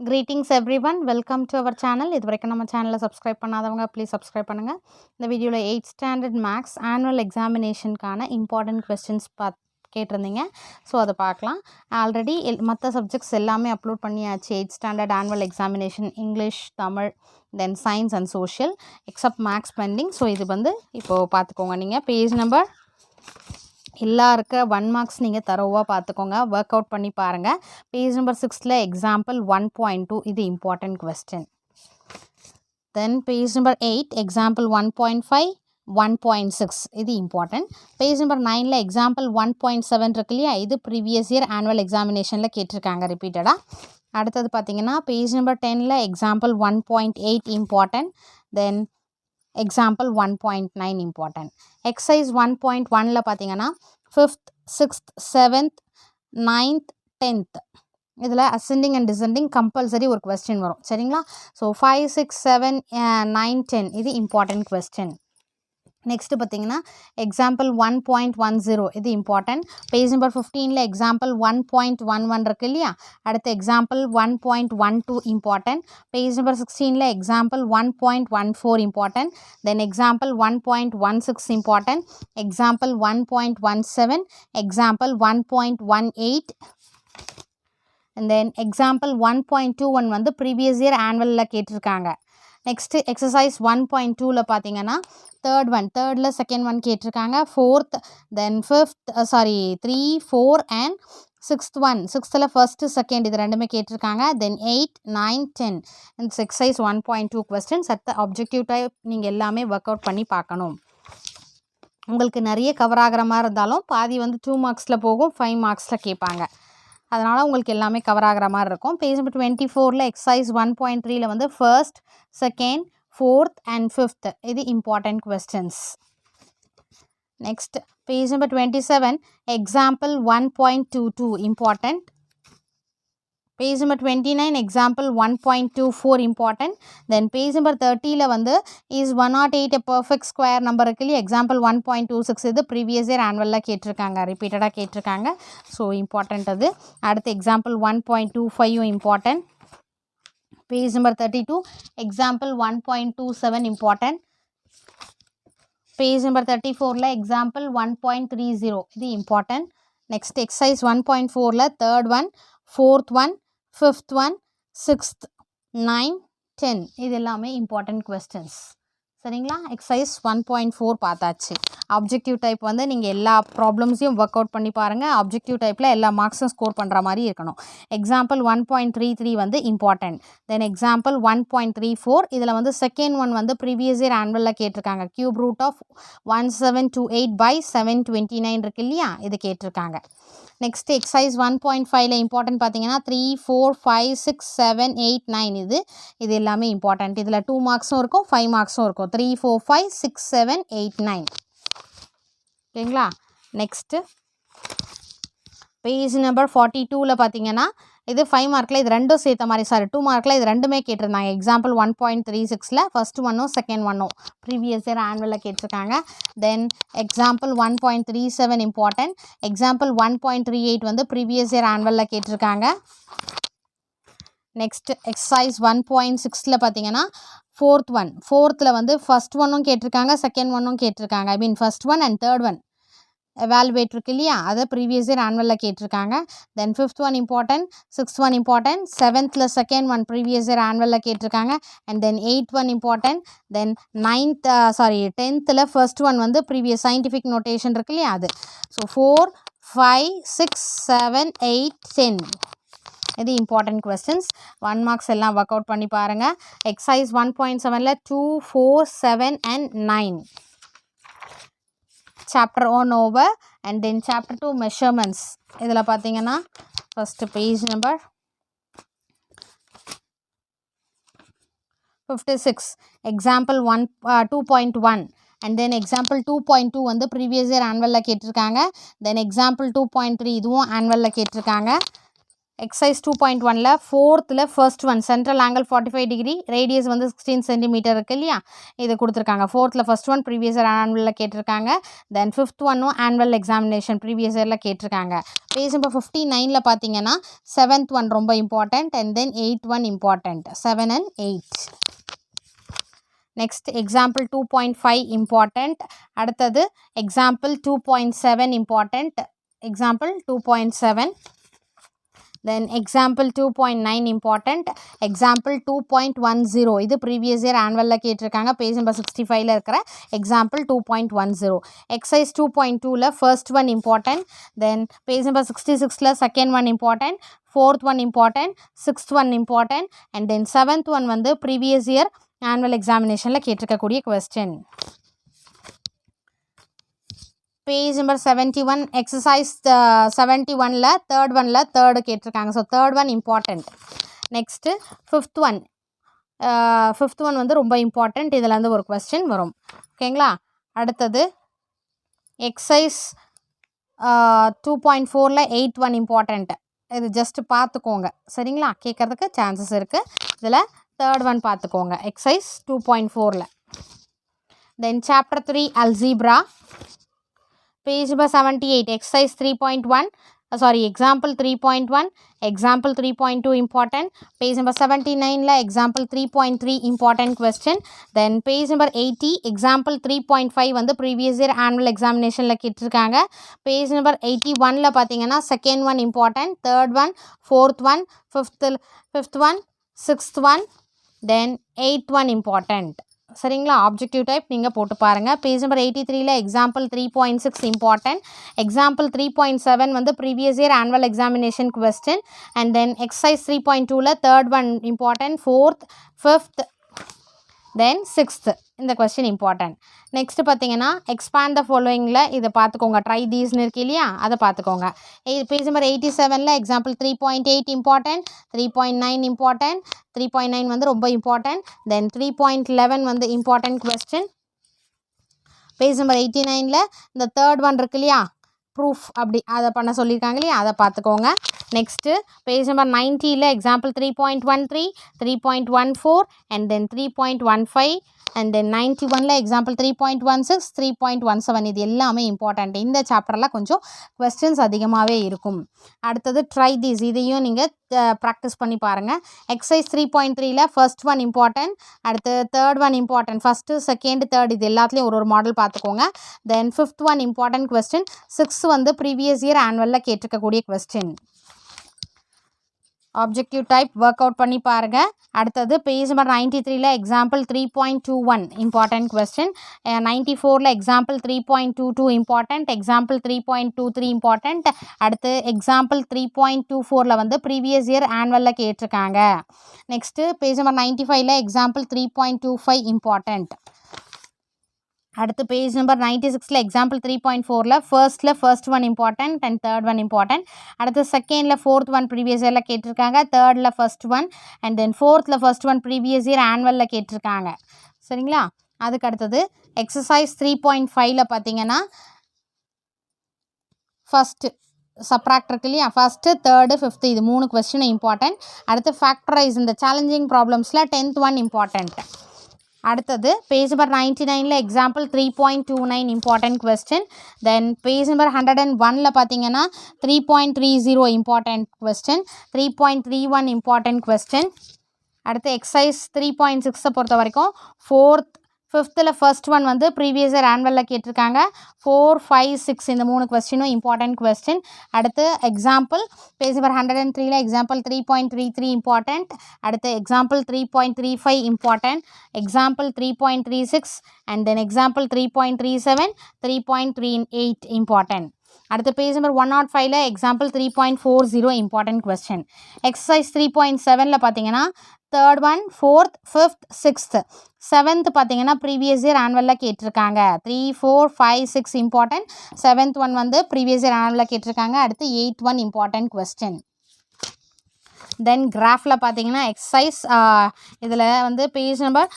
Greetings everyone, welcome to our channel. இதுவரைக்கும் நம்ம சேனலை சப்ஸ்கிரைப் பண்ணாதவங்க ப்ளீஸ் சப்ஸ்கிரைப் பண்ணுங்கள். இந்த வீடியோவில் 8th ஸ்டாண்டர்ட் மேக்ஸ் ஆனுவல் எக்ஸாமினேஷனுக்கான இம்பார்ட்டன்ட் கொஸ்டின்ஸ் கேட்டிருந்தீங்க. ஸோ அதை பார்க்கலாம். ஆல்ரெடி மற்ற சப்ஜெக்ட்ஸ் எல்லாமே அப்லோட் பண்ணியாச்சு. 8th standard annual examination English, Tamil, then science and social, except maths pending. So இது இப்போது பார்த்துக்கோங்க. நீங்கள் பேஜ் நம்பர் எல்லா இருக்க 1 மார்க்ஸ் நீங்கள் தரோவாக பார்த்துக்கோங்க, ஒர்க் அவுட் பண்ணி பாருங்கள். பேஜ் நம்பர் 6ல் எக்ஸாம்பிள் 1.2 இது important question. Then page number 8 example 1.5 1.6 இது இம்பார்ட்டன்ட். பேஜ் நம்பர் 9ல் எக்ஸாம்பிள் 1.7 இருக்கு இல்லையா, இது ப்ரீவியஸ் இயர் ஆனுவல் எக்ஸாமினேஷனில் கேட்டிருக்காங்க ரிப்பீட்டடாக. அடுத்தது பார்த்தீங்கன்னா பேஜ் நம்பர் 10ல் example 1.8 important. Then example 1.9 important. Exercise 1.1ல் பார்த்தீங்கன்னா 5th 6th 7th 9th 10th இதில் அசெண்டிங் அண்ட் டிசெண்டிங் கம்பல்சரி ஒரு கொஸ்டின் வரும், சரிங்களா? ஸோ 5 6 7 9 10 இது இம்பார்ட்டன்ட் கொஸ்டின். நெக்ஸ்ட்டு பார்த்தீங்கன்னா எக்ஸாம்பிள் 1.10 இது இம்பார்ட்டன்ட். பேஜ் நம்பர் 15ல் எக்ஸாம்பிள் 1.11 இருக்கு இல்லையா, அடுத்து எக்ஸாம்பிள் 1.12 இம்பார்ட்டன்ட். பேஜ் நம்பர் 16ல் example 1.14 important. Then example 1.16 important, example 1.17, example 1.18 and then example 1.21 previous year ஆனுவலில் கேட்டிருக்காங்க. நெக்ஸ்ட்டு எக்ஸசைஸ் 1.2ல் பார்த்தீங்கன்னா தேர்டில் செகண்ட் ஒன் கேட்டிருக்காங்க, 4th then 5th 3 4 and 6th first second இது ரெண்டுமே கேட்டிருக்காங்க. தென் 8 9 10 இந்த எக்ஸசைஸ் 1.2 கொஸ்டின்ஸ். அடுத்த ஆப்ஜெக்டிவ் டைப் நீங்கள் எல்லாமே ஒர்க் அவுட் பண்ணி பார்க்கணும். உங்களுக்கு நிறைய கவர் ஆகிற மாதிரி இருந்தாலும் பாதி 2 மார்க்ஸில் போகும், 5 மார்க்ஸில் கேட்பாங்க. அதனால் உங்களுக்கு எல்லாமே கவர் ஆகிற மாதிரி இருக்கும். பேஜ் நம்பர் 24ல் எக்ஸசைஸ் 1.3ல் first second 4th and 5th இது important questions. Next page number 27 example 1.22 important. Page number 29 example 1.24 important. Then page number 30ல் இஸ் 108 பர்ஃபெக்ட் ஸ்கொயர் நம்பர் இருக்கு இல்லையா, எக்ஸாம்பிள் 1.26 இது ப்ரீவியஸ் இயர் ஆனுவலில் கேட்டிருக்காங்க, ரிப்பீட்டடாக கேட்டிருக்காங்க. ஸோ இம்பார்ட்டன்ட் அது. அடுத்து example 1.25 important. Page number 32 example 1.27 important. Page number 34ல் எக்ஸாம்பிள் 1.30 இது இம்பார்ட்டன்ட். நெக்ஸ்ட் எக்ஸசைஸ் 1.4ல் third one, 4th one, 5th one, 6th 9 10 இது எல்லாமே இம்பார்ட்டன்ட் கொஸ்டின்ஸ், சரிங்களா? எக்ஸசைஸ் 1.4 பார்த்தாச்சு. ஆப்ஜெக்டிவ் டைப் நீங்கள் எல்லா ப்ராப்ளம்ஸையும் ஒர்க் அவுட் பண்ணி பாருங்கள். ஆப்ஜெக்டிவ் டைப்பில் எல்லா மார்க்ஸும் ஸ்கோர் பண்ணுற மாதிரி இருக்கணும். Example 1.33 important. தென் எக்ஸாம்பிள் 1.34 இதில் செகண்ட் ஒன் ப்ரீவியஸ் இயர் ஆனுவலில் கேட்டிருக்காங்க. கியூப் ரூட் ஆஃப் 1728/729 இருக்கு இல்லையா, இது கேட்டிருக்காங்க. நெக்ஸ்ட் எக்ஸசைஸ் 1.5ல் இம்பார்ட்டன்ட் பார்த்தீங்கன்னா 3 4 5 6 7 8 9 இது எல்லாமே இம்பார்ட்டன்ட். இதில் 2 மார்க்ஸும் இருக்கும், 5 மார்க்ஸும் இருக்கும். 3 4 5 6 7 8 9 ஓகேங்களா? நெக்ஸ்ட்டு பேஜ் நம்பர் 42ல் பார்த்தீங்கன்னா இது 5 மார்க்கில் இது ரெண்டும் சேர்த்த மாதிரி, 2 மார்க்கில் இது ரெண்டுமே கேட்டிருந்தாங்க. எக்ஸாம்பிள் 1.36ல் ஃபர்ஸ்ட் ஒன்னும் செகண்ட் ஒன்னும் ப்ரீவியஸ் இயர் ஆனுவலில் கேட்டிருக்காங்க. Then example 1.37 important. Example 1.38 previous year ஆனுவலில் கேட்டிருக்காங்க. நெக்ஸ்ட் எக்ஸசைஸ் 1.6ல் பார்த்தீங்கன்னா ஃபோர்த்தில் ஃபர்ஸ்ட் ஒன்னும் கேட்டிருக்காங்க, செகண்ட் ஒன்னும் கேட்டிருக்காங்க. I mean first one and third one evaluate இருக்கு இல்லையா, அதை ப்ரீவியஸ் இயர் ஆனுவலில் கேட்டிருக்காங்க. Then 5th one important, 6th one important, 7th second one previous year ஆனுவலில் கேட்டிருக்காங்க. And then 8th one important. Then 10th first one previous scientific notation இருக்கு இல்லையா அது. ஸோ 4 5 6 7 8 10 இது இம்பார்ட்டன்ட் கொஸ்டின்ஸ். 1 மார்க்ஸ் எல்லாம் ஒர்க் அவுட் பண்ணி பாருங்கள். எக்ஸசைஸ் 1.7ல் 2 4 7 and 9 chapter 1 over. And then chapter 2 measurements. இதில் பார்த்தீங்கன்னா first page number 56 example 2.1 and then example 2.2 previous year ஆனுவலில் கேட்டிருக்காங்க. தென் எக்ஸாம்பிள் 2.3 இதுவும் ஆனுவலில் கேட்டிருக்காங்க. எக்ஸசைஸ் 2.1ல ஃபோர்த்தில் first one central angle 45 degree radius வந்து 16 சென்டிமீட்டர் இருக்குது இல்லையா, இது கொடுத்துருக்காங்க. ஃபோர்த்தில் ஃபர்ஸ்ட் ஒன் ப்ரீவியஸ் இயர் ஆனுவலில் கேட்டிருக்காங்க. தென் ஃபிஃப்த் ஒன்னும் ஆனுவல் எக்ஸாமினேஷன் ப்ரீவியஸ் இயரில் கேட்டிருக்காங்க. பேஜ் நம்பர் 59ல் பார்த்தீங்கன்னா 7th ஒன் ரொம்ப important and then 8th one important, 7 and 8. Next example 2.5 important. அடுத்தது example 2.7 important, example 2.7. Then example 2.9 important, example 2.10 இது previous year annual கேட்டிருக்காங்க. பேஜ் நம்பர் 65ல இருக்கிற example 2.10. exercise 2.2ல first one important, then page number 66ல second one important, fourth one important, sixth one important, and then seventh one வந்து previous year annual examinationல கேட்டிருக்கக்கூடிய question. Page number 71 exercise 71ல் third ஒனில் third கேட்டிருக்காங்க. So third one important. Next fifth one வந்து ரொம்ப important, இதில் வந்து ஒரு கொஸ்டின் வரும். ஓகேங்களா. அடுத்தது எக்ஸசைஸ் 2.4ல் 8th ஒன் இம்பார்ட்டண்ட். இது ஜஸ்ட்டு பார்த்துக்கோங்க சரிங்களா, கேட்குறதுக்கு சான்சஸ் இருக்குது. இதில் தேர்ட் ஒன் பார்த்துக்கோங்க எக்ஸசைஸ் 2.4ல். Then chapter 3 algebra, page number 78 exercise 3.1 example 3.1, example 3.2 important, page number 79ல example 3.3 important question, then page number 80 example 3.5 வந்து previous year annual examinationல கேட்டிருக்காங்க. page number 81ல பார்த்தீங்கன்னா second one important, third one, fourth one, fifth one, sixth one, then eighth one important. சரிங்களா. Objective type நீங்கள் போட்டு பாருங்கள். Page number 83ல் example 3.6 important, example 3.7 வந்து previous year annual examination question, and then exercise 3.2ல் third one important, fourth, fifth, then sixth இந்த question important. Next பார்த்தீங்கன்னா expand the ஃபாலோயிங்கில் இதை பார்த்துக்கோங்க, ட்ரை தீஸ்னு இருக்கு இல்லையா, அதை பார்த்துக்கோங்க. பேஜ் நம்பர் 87ல் எக்ஸாம்பிள் 3.8 இம்பார்ட்டன்ட், 3.9 இம்பார்ட்டன்ட், 3.9 வந்து ரொம்ப இம்பார்ட்டன்ட், தென் 3.11 வந்து இம்பார்ட்டன்ட் கொஸ்டின். பேஜ் நம்பர் 89ல் இந்த தேர்ட் ஒன் இருக்கு இல்லையா, ப்ரூஃப் அப்படி அதை பண்ண சொல்லியிருக்காங்க இல்லையா, அதை பார்த்துக்கோங்க. நெக்ஸ்ட்டு பேஜ் நம்பர் 90ல் example 3.13, 3.14 and then 3.15 and then 91ல் எக்ஸாம்பிள் 3.16, 3.17 இது எல்லாமே இம்பார்ட்டண்ட். இந்த சாப்டரில் கொஞ்சம் கொஸ்டின்ஸ் அதிகமாகவே இருக்கும். அடுத்தது ட்ரை தீஸ், இதையும் நீங்கள் ப்ராக்டிஸ் பண்ணி பாருங்கள். எக்ஸசைஸ் 3.3ல் ஃபர்ஸ்ட் ஒன் இம்பார்ட்டன்ட், அடுத்து third one important, first second third இது எல்லாத்துலேயும் ஒரு மாடல் பார்த்துக்கோங்க. Then fifth one important question, sixth வந்து ப்ரீவியஸ் இயர் ஆனுவலில் கேட்டிருக்கக்கூடிய question. Objective type work out பண்ணி பாருங்கள். அடுத்தது பேஜ் நம்பர் 93ல் எக்ஸாம்பிள் 3.21 இம்பார்ட்டன்ட் கொஸ்டின், 94ல் எக்ஸாம்பிள் 3.22 இம்பார்ட்டன்ட், எக்ஸாம்பிள் 3.23 இம்பார்ட்டன்ட், அடுத்து எக்ஸாம்பிள் 3.24ல் வந்து ப்ரீவியஸ் இயர் ஆனுவலில் கேட்டிருக்காங்க. நெக்ஸ்ட்டு பேஜ் நம்பர் 95ல் எக்ஸாம்பிள் 3.25 இம்பார்ட்டன்ட். அடுத்து பேஜ் நம்பர் 96ல் எக்ஸாம்பிள் 3.4ல் first one important and third one important, அடுத்து செகண்டில் ஃபோர்த் ஒன் ப்ரீவியஸ் இயரில் கேட்டிருக்காங்க, தேர்டில் ஃபர்ஸ்ட் ஒன் அண்ட் தென் ஃபோர்த்தில் ஃபர்ஸ்ட் ஒன் ப்ரீவியஸ் இயர் ஆனுவலில் கேட்டிருக்காங்க. சரிங்களா. அதுக்கு அடுத்தது எக்ஸசைஸ் 3.5ல் பார்த்தீங்கன்னா ஃபஸ்ட்டு சப்ராக்ட் இருக்கு இல்லையா, ஃபஸ்ட்டு தேர்டு ஃபிஃப்த்து இது 3 கொஸ்டின் இம்பார்ட்டன்ட். அடுத்து ஃபேக்டரைஸ் இந்த சேலஞ்சிங் ப்ராப்ளம்ஸில் 10th ஒன் இம்பார்ட்டன்ட். அடுத்தது பேஜ் நம்பர் 99ல் example 3.29 important question, then page number 101ல் பார்த்தீங்கன்னா 3.30 இம்பார்ட்டன்ட் கொஸ்டின், 3.31 இம்பார்ட்டன்ட் கொஸ்டின். அடுத்து எக்ஸசைஸ் 3.6 பொறுத்த வரைக்கும் ஃபிஃப்த்தில் ஃபர்ஸ்ட் ஒன் வந்து ப்ரீவியஸ் இயர் ஆனுவலில் கேட்டிருக்காங்க, 4, 5, 6 இந்த 3 கொஸ்டினும் இம்பார்ட்டன்ட் கொஸ்டின். அடுத்து எக்ஸாம்பிள் பேஜ் நம்பர் 103ல் எக்ஸாம்பிள் 3.33 இம்பார்ட்டன்ட், அடுத்து example 3.35 important, example 3.36 and then example 3.37, 3.38 important. அடுத்து பேஜ் நம்பர் 105ல் எக்ஸாம்பிள் 3.40 இம்பார்ட்டன்ட் கொஸ்டின். எக்ஸசைஸ் 3.7ல் பார்த்தீங்கன்னா third one, fourth, fifth, sixth, seventh பார்த்தீங்கன்னா ப்ரீவியஸ் இயர் ஆனுவலில் கேட்டிருக்காங்க. 3, 4, 5, 6 இம்பார்ட்டன்ட், செவன்த் ஒன் வந்து ப்ரீவியஸ் இயர் ஆனுவலில் கேட்டிருக்காங்க. அடுத்து 8th one important question. Then கிராஃபில் பார்த்தீங்கன்னா எக்ஸசைஸ் இதில் வந்து பேஜ் நம்பர்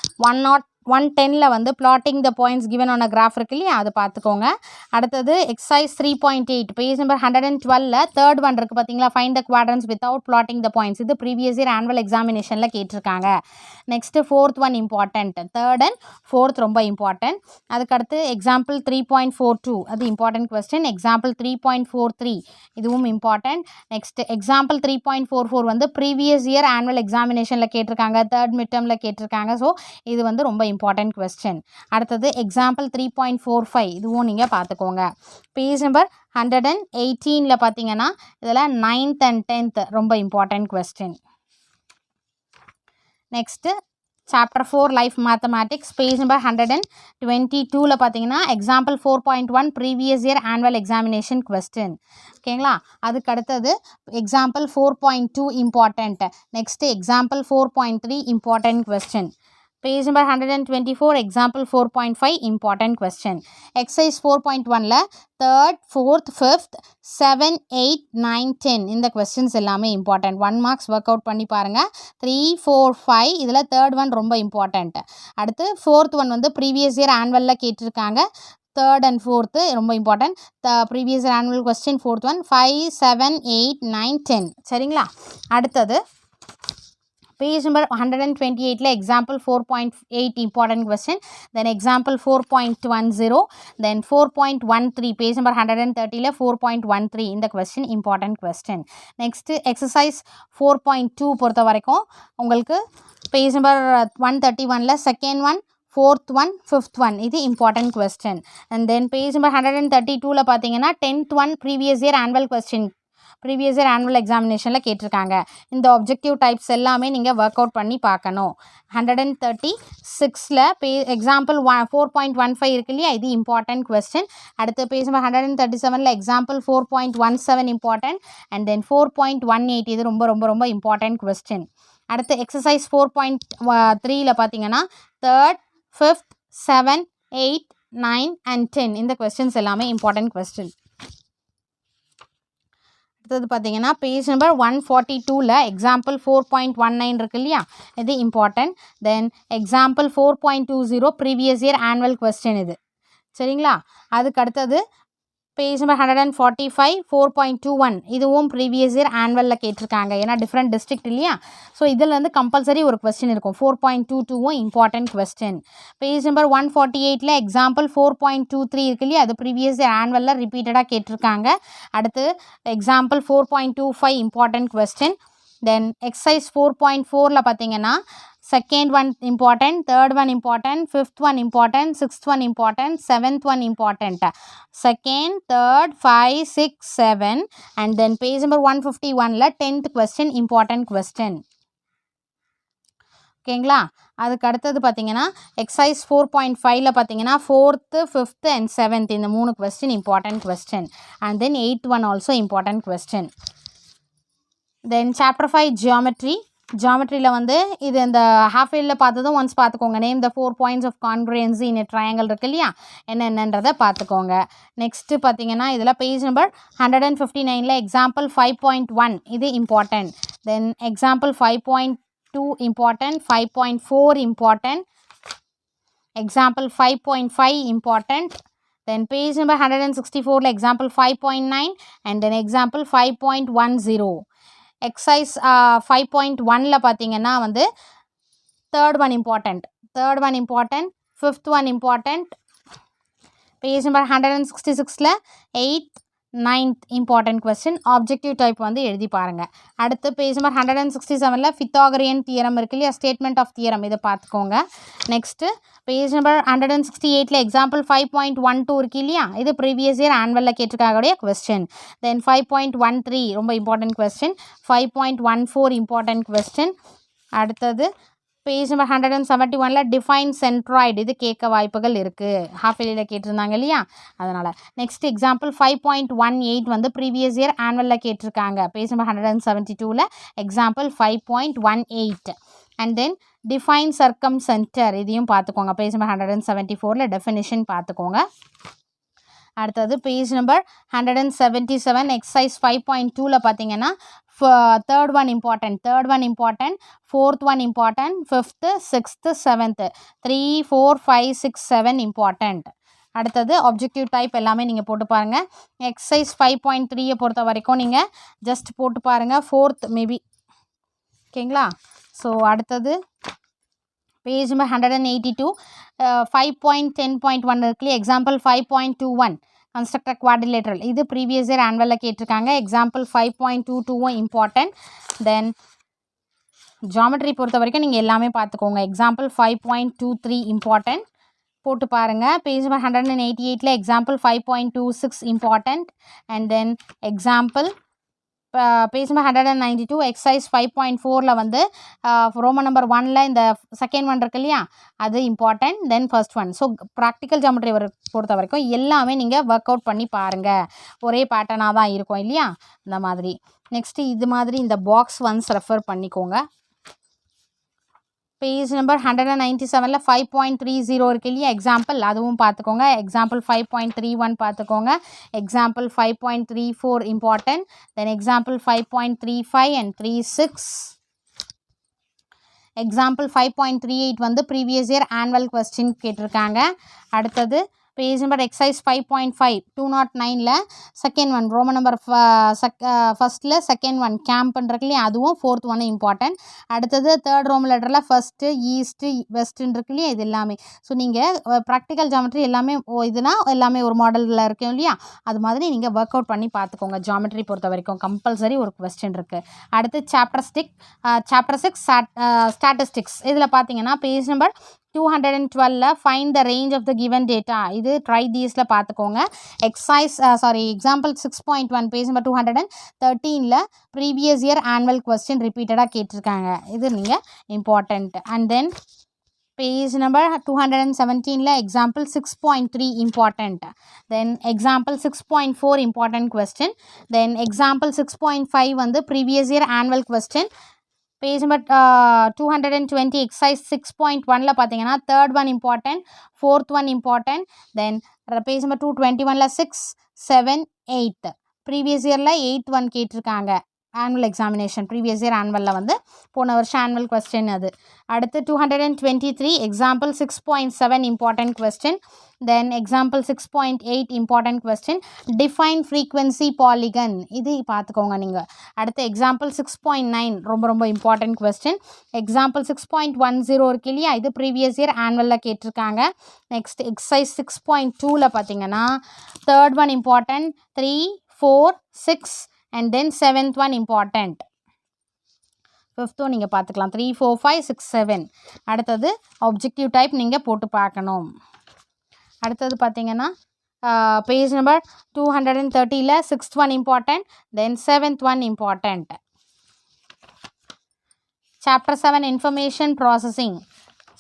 110ல் வந்து plotting the points given on a graph இருக்கு இல்லையா, அது பார்த்துக்கோங்க. அடுத்தது exercise 3.8 பேஜ் நம்பர் 112ல் தேர்ட் ஒன் இருக்குது பார்த்தீங்களா, find the quadrants without plotting the points. இது ப்ரீவியஸ் இயர் ஆனுவல் எக்ஸாமினேஷனில் கேட்டிருக்காங்க. Next fourth one important, third and fourth ரொம்ப இம்பார்ட்டன்ட். அதுக்கடுத்து எக்ஸாம்பிள் 3.42 அது இம்பார்ட்டன்ட் கொஸ்டின். எக்ஸாம்பிள் 3.43 இதுவும் இம்பார்ட்டன்ட். நெக்ஸ்ட் எக்ஸாம்பிள் 3.44 வந்து ப்ரீவியஸ் இயர் ஆனுவல் எக்ஸாமினேஷனில் கேட்டிருக்காங்க, தேர்ட் மிட் டேர்மில் கேட்டிருக்காங்க. ஸோ இது வந்து ரொம்ப இம்பார்ட்டன்ட் கொஸ்டின். அடுத்தது எக்ஸாம்பிள் 3.45 இதுவும் நீங்கள் பார்த்துக்கோங்க. பேஜ் நம்பர் 118ல் பார்த்தீங்கன்னா இதில் 9th and 10th ரொம்ப important question. Next chapter 4 life mathematics page number 122ல் பார்த்தீங்கன்னா example 4.1 previous year annual examination question. ஓகேங்களா, அதுக்கு அடுத்தது example 4.2 important. Next example 4.3 important question. Page number 124 example 4.5 important question. Exercise 4.1ல் third, fourth, fifth, 7, 8, 9, 10 இந்த questions எல்லாமே important. 1 marks work out பண்ணி பாருங்கள். 3, 4, 5 இதில் தேர்ட் ஒன் ரொம்ப இம்பார்ட்டன்ட். அடுத்து ஃபோர்த் ஒன் வந்து ப்ரீவியஸ் இயர் ஆனுவலில் கேட்டிருக்காங்க, தேர்ட் அண்ட் ஃபோர்த்து ரொம்ப important. Previous year annual question fourth one 5, 7, 8, 9, 10 சரிங்களா. அடுத்தது பேஜ் நம்பர் 128ல் example 4.8 important question. Then example 4.10, then 4.13 page number 130ல் 4.13 இந்த question important question. Next exercise 4.2 பொறுத்த வரைக்கும் உங்களுக்கு பேஜ் நம்பர் 131ல் second one, fourth one, fifth one இது important question. And then page number 132ல் பார்த்தீங்கன்னா 10th one previous year annual question, previous year annual எக்ஸாமினேஷனில் கேட்டிருக்காங்க. இந்த ஆப்ஜெக்டிவ் டைப்ஸ் எல்லாமே நீங்கள் ஒர்க் அவுட் பண்ணி பார்க்கணும். 136ல் எக்ஸாம்பிள் 4.15 இருக்கு இல்லையா, இது இம்பார்ட்டன்ட் கொஸ்டின். அடுத்த பேஜ் நம்பர் 137ல் எக்ஸாம்பிள் 4.17 இம்பார்ட்டன்ட். அண்ட் தென் 4.18 இது ரொம்ப ரொம்ப ரொம்ப இம்பார்ட்டன்ட் கொஸ்டின். அடுத்து எக்ஸசைஸ் 4.3ல் பார்த்தீங்கன்னா தேர்ட், ஃபிஃப்த், 7, 8, 9 and 10 இந்த கொஸ்டின்ஸ் எல்லாமே இம்பார்ட்டன்ட் கொஸ்டின். அடுத்தது பார்த்தீங்கன்னா பேஜ் நம்பர் 142ல் எக்ஸாம்பிள் 4.19 இருக்கு இல்லையா, இது important. Then example 4.20 previous year annual question இது சரிங்களா. அதுக்கு அடுத்தது பேஜ் நம்பர் 145 4.21 இதுவும் ப்ரீவியஸ் இயர் ஆனுவலில் கேட்டிருக்காங்க, ஏன்னா டிஃப்ரெண்ட் டிஸ்ட்ரிக்ட் இல்லையா. ஸோ இதில் கம்பல்சரி ஒரு கொஸ்டின் இருக்கும். 4.22வும் இம்பார்ட்டன்ட் கொஸ்டின். பேஜ் நம்பர் 148ல் எக்ஸாம்பிள் 4.23 இருக்கு இல்லையா, அது ப்ரீவியஸ் இயர் ஆனுவலில் ரிப்பீட்டடாக கேட்டிருக்காங்க. அடுத்து example 4.25 important question. Then exercise 4.4ல் பார்த்தீங்கன்னா second one important, third one important, fifth one important, sixth one important, seventh one important. Second, third, 5, 6, 7 and then page number 151ல் 10th கொஸ்டின் இம்பார்ட்டன்ட் கொஸ்டின். ஓகேங்களா. அதுக்கு அடுத்தது பார்த்தீங்கன்னா எக்ஸசைஸ் 4.5ல் பார்த்தீங்கன்னா fourth, fifth and 7th இந்த 3 question important question. And then 8th one also important question. Then chapter 5 ஜியாமெட்ரியில் வந்து இது இந்த ஹாஃப் இயரில் பார்த்ததும் ஒன்ஸ் பார்த்துக்கோங்க. Name the 4 points of congruency in triangle இருக்கு இல்லையா, என்னென்னன்றதை பார்த்துக்கோங்க. நெக்ஸ்ட்டு பார்த்தீங்கன்னா இதில் பேஜ் நம்பர் 159ல் எக்ஸாம்பிள் 5.1 இது important. Then example 5.2 important, 5.4 important, example 5.5 important. Then page number 164ல் example 5.9 and then example 5.10. Exercise 5.1ல் பார்த்தீங்கன்னா வந்து third one important, fifth one important. Page number 166ல் 8th, 9th important question. Objective type வந்து எழுதி பாருங்கள். அடுத்து பேஜ் நம்பர் 167ல் பித்தாகரியன் தியரம் இருக்கு இல்லையா, ஸ்டேட்மெண்ட் ஆஃப் தியரம் இதை பார்த்துக்கோங்க. நெக்ஸ்ட்டு பேஜ் நம்பர் 168ல் எக்ஸாம்பிள் 5.12 இருக்கு இல்லையா, இது ப்ரீவியஸ் இயர் ஆனுவலில் கேட்டிருக்காக்கூடிய கொஸ்டின். தென் 5.13 ரொம்ப இம்பார்ட்டன்ட் கொஸ்டின். 5.14 important question. அடுத்தது பேஜ் நம்பர் 171ல் டிஃபைன் சென்ட்ராய்டு இது கேட்க வாய்ப்புகள் இருக்குது, ஹாஃப் இயரில் கேட்டிருந்தாங்க இல்லையா, அதனால். நெக்ஸ்ட் எக்ஸாம்பிள் 5.18 வந்து ப்ரீவியஸ் இயர் ஆனுவலில் கேட்டிருக்காங்க. பேஜ் நம்பர் 172ல் example 5.18 and then define circumcentre இதையும் பார்த்துக்கோங்க. பேஜ் நம்பர் 174ல் டெஃபினிஷன் பார்த்துக்கோங்க. அடுத்தது பேஜ் நம்பர் 177 எக்ஸசைஸ் 5.2ல பார்த்தீங்கன்னா third one important, fourth one important, fifth, sixth, seventh, 3, 4, 5, 6, 7 important. அடுத்தது ஆப்ஜெக்டிவ் டைப் எல்லாமே நீங்கள் போட்டு பாருங்கள். எக்ஸசைஸ் 5.3 பொறுத்த வரைக்கும் நீங்கள் ஜஸ்ட் போட்டு பாருங்கள், ஃபோர்த் மேபி. ஓகேங்களா? ஸோ அடுத்தது பேஜ் நம்பர் 182 5.10.1 இருக்கு. Example 5.21 construct a quadrilateral. இது ப்ரீவியஸ் இயர் ஆனுவலில் கேட்டிருக்காங்க. Example 5.22 important. தென் ஜாமெட்ரி பொறுத்த வரைக்கும் நீங்கள் எல்லாமே பார்த்துக்கோங்க. எக்ஸாம்பிள் 5.23 இம்பார்ட்டன்ட் போட்டு பாருங்கள். பேஜ் நம்பர் 188ல example 5.26 important. And then example page number 192 exercise 5.4ல வந்து ரோமன் நம்பர் 1ல் இந்த செகண்ட் ஒன் இருக்கு இல்லையா, அது இம்பார்ட்டன்ட். தென் first one. So practical geometry பொறுத்த வரைக்கும் எல்லாமே நீங்கள் ஒர்க் அவுட் பண்ணி பாருங்கள். ஒரே பேட்டர்னாக தான் இருக்கும் இல்லையா, இந்த மாதிரி. நெக்ஸ்ட்டு இது மாதிரி இந்த பாக்ஸ் ஒன்ஸ் ரெஃபர் பண்ணிக்கோங்க. பேஜ் நம்பர் 197ல் 5.30 இருக்கு இல்லையா, எக்ஸாம்பிள் அதுவும் பார்த்துக்கோங்க. எக்ஸாம்பிள் 5.31 பார்த்துக்கோங்க. Example 5.34 important. Then example 5.35 and 36. Example 5.38 வந்து ப்ரீவியஸ் இயர் ஆனுவல் கொஸ்டின் கேட்டிருக்காங்க. அடுத்தது பேஜ் நம்பர் எக்ஸசைஸ் 5.5 209ல் செகண்ட் ஒன் ரோமன் நம்பர் ஃபஸ்ட்டில் செகண்ட் ஒன் கேம்ப்ன்னு இருக்கு இல்லையா, அதுவும் ஃபோர்த் ஒன்று இம்பார்ட்டன்ட். அடுத்தது தேர்ட் ரோமன் லெட்டரில் ஃபஸ்ட்டு, ஈஸ்ட்டு, வெஸ்ட்டுன்னு இருக்கு இல்லையா, இது எல்லாமே. ஸோ நீங்கள் ப்ராக்டிக்கல் ஜாமெட்ரி எல்லாமே இதுனா எல்லாமே ஒரு மாடலில் இருக்கும் இல்லையா, அது மாதிரி நீங்கள் ஒர்க் அவுட் பண்ணி பார்த்துக்கோங்க. ஜாமெட்ரி பொறுத்த வரைக்கும் கம்பல்சரி ஒரு கொஸ்டின் இருக்குது. அடுத்து சாப்டர் 6 ஸ்டாட்டிஸ்டிக்ஸ். இதில் பார்த்தீங்கன்னா பேஜ் நம்பர் 212ல் find the range of the given data. இது ட்ரை தீஸில் பார்த்துக்கோங்க. எக்ஸாம்பிள் 6.1 பேஜ் நம்பர் 213ல் ப்ரீவியஸ் இயர் ஆனுவல் கொஸ்டின் ரிப்பீட்டடாக கேட்டிருக்காங்க. இது நீங்கள் important. And then page number 217ல் example 6.3 important. Then example 6.4 important question. Then example 6.5 வந்து previous year annual question. Page number 220 exercise 6.1ல் பார்த்தீங்கன்னா third one important, fourth one important. Then page number 221ல் 6, 7, 8 previous இயரில் 8th ஒன் கேட்டிருக்காங்க. Annual examination previous year ஆனுவலில் வந்து போன வருஷம் annual question அது. அடுத்து 223 example 6.7 important question. Then example 6.8 important question. Define frequency polygon, இது பார்த்துக்கோங்க நீங்கள். அடுத்து எக்ஸாம்பிள் 6.9 ரொம்ப இம்பார்ட்டன்ட் கொஸ்டின். எக்ஸாம்பிள் 6.10 இருக்கு இல்லையா, இது ப்ரீவியஸ் இயர் ஆனுவலில் கேட்டிருக்காங்க. நெக்ஸ்ட் எக்ஸசைஸ் 6.2ல் பார்த்தீங்கன்னா third one important, 3, 4, 6 and then 7th one important. 5th நீங்கள் பார்த்துக்கலாம். 3, 4, 5, 6, 7. அடுத்தது ஆப்ஜெக்டிவ் டைப் நீங்கள் போட்டு பார்க்கணும். அடுத்தது பார்த்தீங்கன்னா பேஜ் நம்பர் 230ல் 6th one important, then 7th one important. Chapter 7 information processing.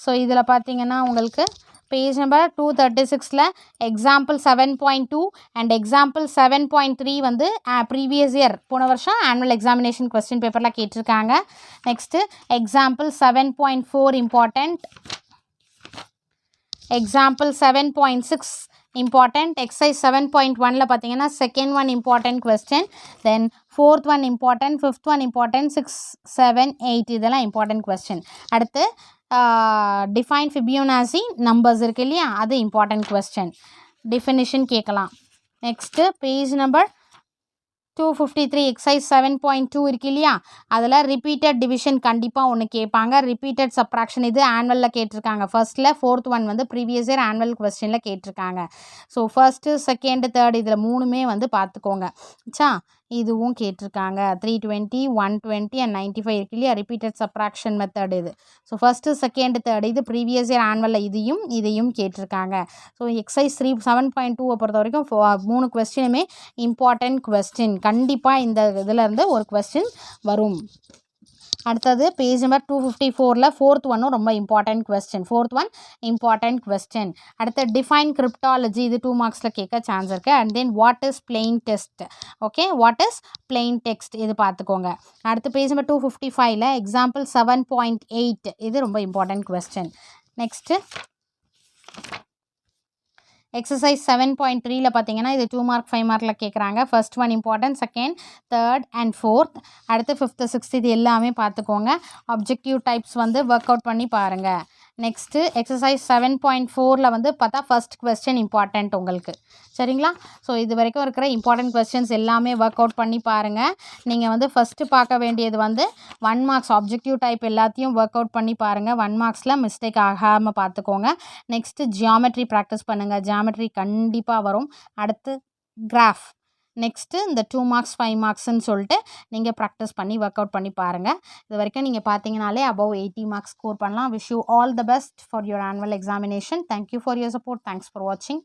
So இதில் பார்த்தீங்கன்னா உங்களுக்கு பேஜ் நம்பர் 236ல் எக்ஸாம்பிள் 7.2 அண்ட் எக்ஸாம்பிள் 7.3 வந்து ப்ரீவியஸ் இயர் போன வருஷம் ஆனுவல் எக்ஸாமினேஷன் கொஸ்டின் பேப்பரில் கேட்டிருக்காங்க. Next example 7.4 important, example 7.6 important. Exercise 7.1ல் பார்த்தீங்கன்னா second one important question. Then fourth one important, fifth one important, 6, 7, 8 இதெல்லாம் இம்பார்ட்டன்ட் கொஸ்டின். அடுத்து டிஃபைன் ஃபிபியோனாசி நம்பர்ஸ் இருக்கு இல்லையா, அது இம்பார்ட்டன்ட் கொஸ்டின். டிஃபினிஷன் கேட்கலாம். நெக்ஸ்ட்டு பேஜ் நம்பர் 253 எக்ஸசைஸ் 7.2 இருக்கு இல்லையா, அதில் ரிப்பீட்டட் டிவிஷன் கண்டிப்பாக ஒன்று கேட்பாங்க. ரிப்பீட்டட் சப்ராக்ஷன் இது ஆனுவலில் கேட்டிருக்காங்க. ஃபர்ஸ்ட்டில் ஃபோர்த் ஒன் வந்து ப்ரீவியஸ் இயர் ஆனுவல் கொஸ்டினில் கேட்டிருக்காங்க. ஸோ ஃபர்ஸ்ட்டு, செகண்டு, தேர்ட் இதில் மூணுமே வந்து பார்த்துக்கோங்க. சா இதுவும் கேட்டிருக்காங்க. 320, 120 அண்ட் 95 இருக்கு இல்லையா, ரிப்பீட்டட் சப்ராக்ஷன் மெத்தட் இது. ஸோ ஃபஸ்ட்டு, செகண்டு, தேர்ட் இது ப்ரீவியஸ் இயர் ஆனுவலில் இதையும் கேட்டிருக்காங்க. ஸோ எக்ஸசைஸ் 7.2 பொறுத்த வரைக்கும் 3 கொஸ்டினுமே இம்பார்ட்டன்ட் கொஸ்டின். கண்டிப்பாக இந்த இதிலேருந்து ஒரு கொஸ்டின் வரும். அடுத்தது பேஜ் நம்பர் 254ல் ஃபோர்த் ஒன்னும் ரொம்ப important question. Fourth one important question. அடுத்து டிஃபைன் கிரிப்டாலஜி, இது 2 மார்க்ஸில் கேட்க சான்ஸ் இருக்குது. And then what is plain text, okay, what is plain text இது பார்த்துக்கோங்க. அடுத்து பேஜ் நம்பர் 255ல் எக்ஸாம்பிள் 7.8 இது ரொம்ப இம்பார்ட்டன்ட் கொஸ்டின். நெக்ஸ்ட்டு எக்ஸசைஸ் 7.3ல பார்த்தீங்கன்னா இது 2 மார்க் 5 மார்க்கில் கேட்குறாங்க. First one important, second, third and fourth, அடுத்து ஃபிஃப்த்து சிக்ஸ்த் இது எல்லாமே பார்த்துக்கோங்க. ஆப்ஜெக்டிவ் டைப்ஸ் வந்து ஒர்க் அவுட் பண்ணி பாருங்கள். நெக்ஸ்ட்டு எக்ஸசைஸ் 7.4ல் வந்து பார்த்தா ஃபர்ஸ்ட் கொஸ்டின் இம்பார்ட்டண்ட் உங்களுக்கு. சரிங்களா? ஸோ இது வரைக்கும் இருக்கிற இம்பார்ட்டன்ட் கொஸ்டின்ஸ் எல்லாமே ஒர்க் அவுட் பண்ணி பாருங்கள். நீங்கள் வந்து ஃபஸ்ட்டு பார்க்க வேண்டியது வந்து 1 மார்க்ஸ் ஆப்ஜெக்டிவ் டைப் எல்லாத்தையும் ஒர்க் அவுட் பண்ணி பாருங்கள். 1 மார்க்ஸில் மிஸ்டேக் ஆகாமல் பார்த்துக்கோங்க. நெக்ஸ்ட்டு ஜியாமெட்ரி ப்ராக்டிஸ் பண்ணுங்கள். ஜியாமெட்ரி கண்டிப்பாக வரும். அடுத்து கிராஃப். நெக்ஸ்ட்டு இந்த 2 மார்க்ஸ் 5 மார்க்ஸ்ன்னு சொல்லிட்டு நீங்கள் ப்ராக்டிஸ் பண்ணி ஒர்க் அவுட் பண்ணி பாருங்கள். இது வரைக்கும் நீங்கள் பார்த்தீங்கனாலே அபவ் 80 மார்க்ஸ் ஸ்கோர் பண்ணலாம். Wish you all the best for your annual examination. Thank you for your support. Thanks for வாட்சிங்.